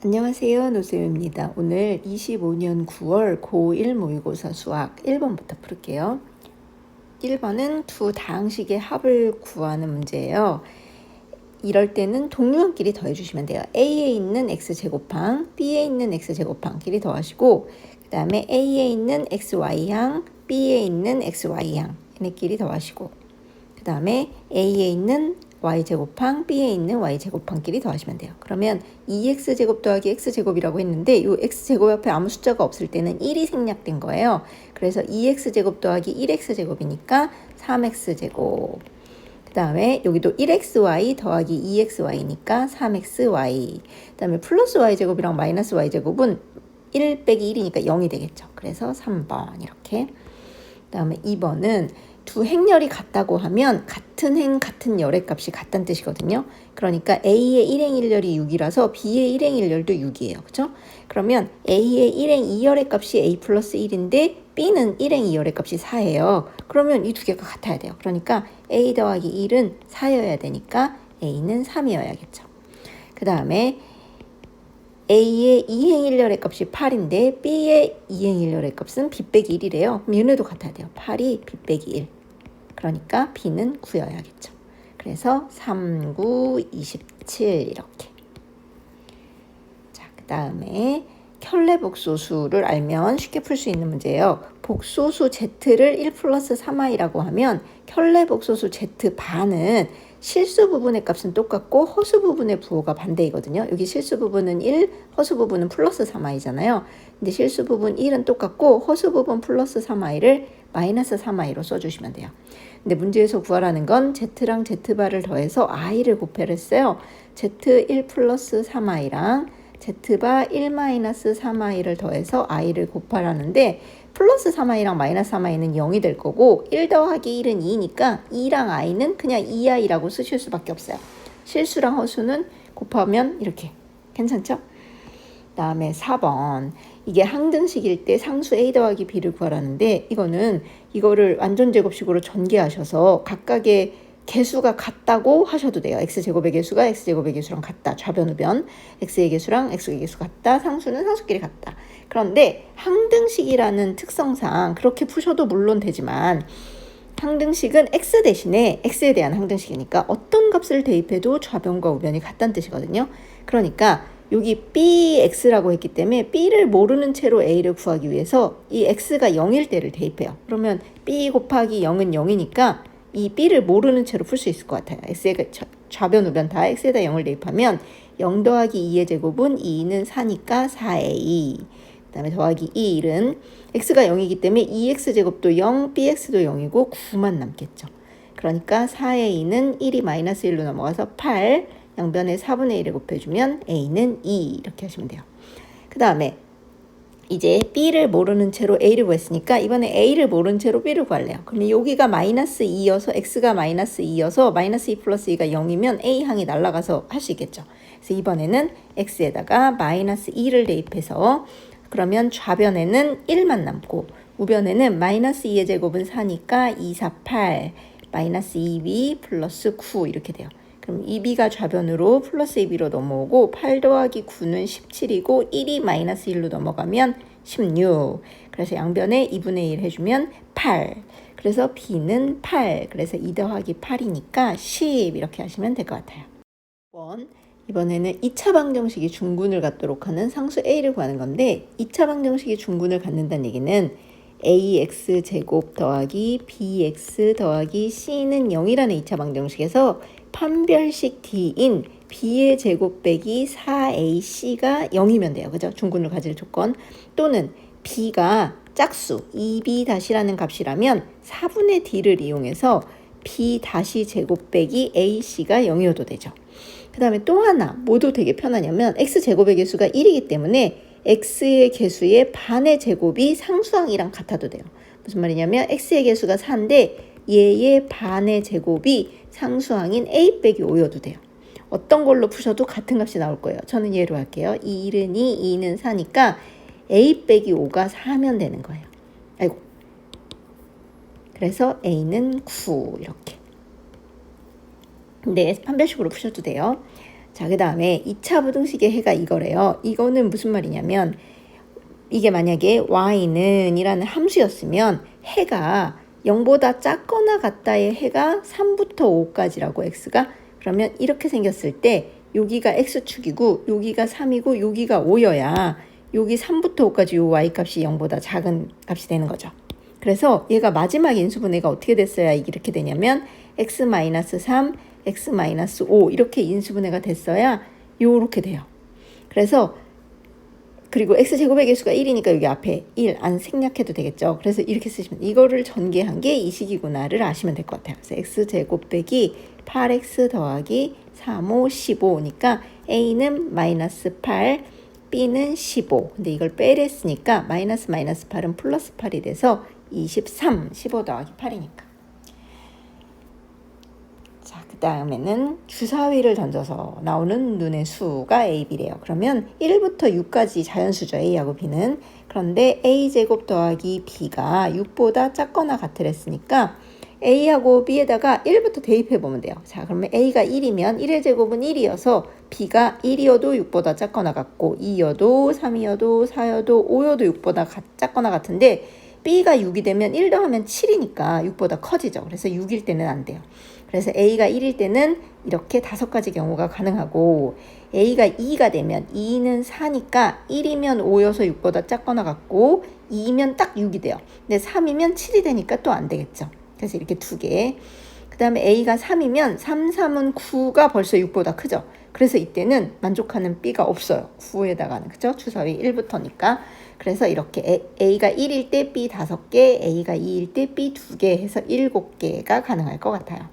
안녕하세요. 노쌤입니다. 오늘 25년 9월 고1 모의고사 수학 1번부터 풀게요. 1번은 두 다항식의 합을 구하는 문제예요. 이럴 때는 동류항끼리 더해주시면 돼요. A에 있는 x제곱항, B에 있는 x제곱항끼리 더하시고 그 다음에 A에 있는 xy항, B에 있는 xy항 얘네끼리 더하시고 그 다음에 A에 있는 y제곱항, B에 있는 y제곱항끼리 더하시면 돼요. 그러면 2x제곱 더하기 x제곱이라고 했는데 이 x제곱 옆에 아무 숫자가 없을 때는 1이 생략된 거예요. 그래서 2x제곱 더하기 1x제곱이니까 3x제곱. 그 다음에 여기도 1xy 더하기 2xy니까 3xy. 그 다음에 플러스 y제곱이랑 마이너스 y제곱은 1 빼기 1이니까 0이 되겠죠. 그래서 3번 이렇게. 그 다음에 2번은 두 행렬이 같다고 하면 같은 행 같은 열의 값이 같다는 뜻이거든요. 그러니까 A의 1행 1열이 6이라서 B의 1행 1열도 6이에요. 그죠? 그러면 A의 1행 2열의 값이 A 플러스 1인데 B는 1행 2열의 값이 4예요. 그러면 이 두 개가 같아야 돼요. 그러니까 A 더하기 1은 4여야 되니까 A는 3이어야겠죠. 그 다음에 A의 2행 1열의 값이 8인데 B의 2행 1열의 값은 B 빼기 1이래요. 얘네도 같아야 돼요. 8이 B 빼기 1. 그러니까 B는 9여야겠죠. 그래서 3, 9, 27 이렇게. 자, 그 다음에 켤레 복소수를 알면 쉽게 풀 수 있는 문제예요. 복소수 Z를 1 플러스 3i라고 하면 켤레 복소수 Z 반은 실수 부분의 값은 똑같고 허수 부분의 부호가 반대이거든요. 여기 실수 부분은 1, 허수 부분은 플러스 3i잖아요. 근데 실수 부분 1은 똑같고 허수 부분 플러스 3i를 마이너스 3i로 써주시면 돼요. 근데 문제에서 구하라는 건 Z랑 Z바를 더해서 i를 곱해를 했어요. Z1 플러스 3i랑 Z바 1 마이너스 3i를 더해서 i를 곱하라는데 플러스 3i랑 마이너스 3i는 0이 될 거고 1 더하기 1은 2니까 2랑 i는 그냥 2i라고 쓰실 수밖에 없어요. 실수랑 허수는 곱하면 이렇게 괜찮죠? 다음에 4번 이게 항등식일 때 상수 a 더하기 b를 구하라는데 이거를 완전제곱식으로 전개하셔서 각각의 개수가 같다고 하셔도 돼요. x제곱의 개수가 x제곱의 개수랑 같다. 좌변 우변 x의 개수랑 x의 개수 같다. 상수는 상수끼리 같다. 그런데 항등식이라는 특성상 그렇게 푸셔도 물론 되지만 항등식은 x 대신에 x에 대한 항등식이니까 어떤 값을 대입해도 좌변과 우변이 같다는 뜻이거든요. 그러니까 여기 bx라고 했기 때문에 b를 모르는 채로 a를 구하기 위해서 이 x가 0일 때를 대입해요. 그러면 b 곱하기 0은 0이니까 이 b를 모르는 채로 풀 수 있을 것 같아요. x의 좌변 우변 다 x에다 0을 대입하면 0 더하기 2의 제곱은 2는 4니까 4a. 그 다음에 더하기 1은 x가 0이기 때문에 2x제곱도 0, bx도 0이고 9만 남겠죠. 그러니까 4a는 1이 마이너스 1로 넘어가서 8, 양변에 4분의 1을 곱해주면 a는 2 이렇게 하시면 돼요. 그 다음에 이제 b를 모르는 채로 a를 구했으니까 이번에 a를 모르는 채로 b를 구할래요. 그러면 여기가 마이너스 2여서 x가 마이너스 2여서 마이너스 2 플러스 2가 0이면 a항이 날아가서 할 수 있겠죠. 그래서 이번에는 x에다가 마이너스 2를 대입해서 그러면 좌변에는 1만 남고 우변에는 마이너스 2의 제곱은 4니까 2, 4, 8 마이너스 2b 플러스 9 이렇게 돼요. 그럼 2b가 좌변으로 플러스 2b로 넘어오고 8 더하기 9는 17이고 1이 마이너스 1로 넘어가면 16. 그래서 양변에 2분의 1 해주면 8. 그래서 b는 8. 그래서 2 더하기 8이니까 10 이렇게 하시면 될 것 같아요. 이번에는 2차 방정식이 중군을 갖도록 하는 상수 a를 구하는 건데 2차 방정식이 중군을 갖는다는 얘기는 ax제곱 더하기 bx 더하기 c는 0이라는 2차 방정식에서 판별식 d인 b의 제곱 빼기 4ac가 0이면 돼요. 그죠? 중군을 가질 조건. 또는 b가 짝수 2b-라는 값이라면 4분의 d를 이용해서 b 다시 제곱 빼기 ac가 0이어도 되죠. 그 다음에 또 하나 뭐도 되게 편하냐면 x제곱의 개수가 1이기 때문에 x의 개수의 반의 제곱이 상수항이랑 같아도 돼요. 무슨 말이냐면 x의 개수가 4인데 얘의 반의 제곱이 상수항인 a 빼기 5여도 돼요. 어떤 걸로 푸셔도 같은 값이 나올 거예요. 저는 예로 할게요. 1은 2, 2는 4니까 a 빼기 5가 4면 되는 거예요. 아이고. 그래서 a는 9 이렇게. 네, 판별식으로 푸셔도 돼요. 자, 그 다음에 2차 부등식의 해가 이거래요. 이거는 무슨 말이냐면 이게 만약에 y는 이라는 함수였으면 해가 0보다 작거나 같다의 해가 3부터 5까지라고 x가. 그러면 이렇게 생겼을 때 여기가 x축이고 여기가 3이고 여기가 5여야 여기 3부터 5까지 요 y값이 0보다 작은 값이 되는 거죠. 그래서 얘가 마지막 인수분해가 어떻게 됐어야 이렇게 되냐면 x-3, x-5 이렇게 인수분해가 됐어야 요렇게 돼요. 그래서 그리고 x제곱의 개수가 1이니까 여기 앞에 1 안 생략해도 되겠죠. 그래서 이렇게 쓰시면 이거를 전개한 게 이 식이구나를 아시면 될 것 같아요. 그래서 x제곱 빼기 8x 더하기 3, 5, 15니까 a는 마이너스 8, b는 15. 근데 이걸 빼랬으니까 마이너스 8은 플러스 8이 돼서 23, 15 더하기 8이니까. 자, 그 다음에는 주사위를 던져서 나오는 눈의 수가 a, b래요. 그러면 1부터 6까지 자연수죠. a하고 b는. 그런데 a제곱 더하기 b가 6보다 작거나 같으랬으니까 a하고 b에다가 1부터 대입해 보면 돼요. 자, 그러면 a가 1이면 1의 제곱은 1이어서 b가 1이어도 6보다 작거나 같고 2여도 3이어도 4여도 5여도 6보다 작거나 같은데 b가 6이 되면 1 더하면 7이니까 6보다 커지죠. 그래서 6일 때는 안 돼요. 그래서 a가 1일 때는 이렇게 5가지 경우가 가능하고 a가 2가 되면 2는 4니까 1이면 5여서 6보다 작거나 같고 2면 딱 6이 돼요. 근데 3이면 7이 되니까 또 안 되겠죠. 그래서 이렇게 2개. 그 다음에 a가 3이면 3, 3은 9가 벌써 6보다 크죠. 그래서 이때는 만족하는 b가 없어요. 9에다가는. 그죠? 주사위 1부터니까. 그래서 이렇게 a가 1일 때 b 5개, a가 2일 때 b 2개 해서 7개가 가능할 것 같아요.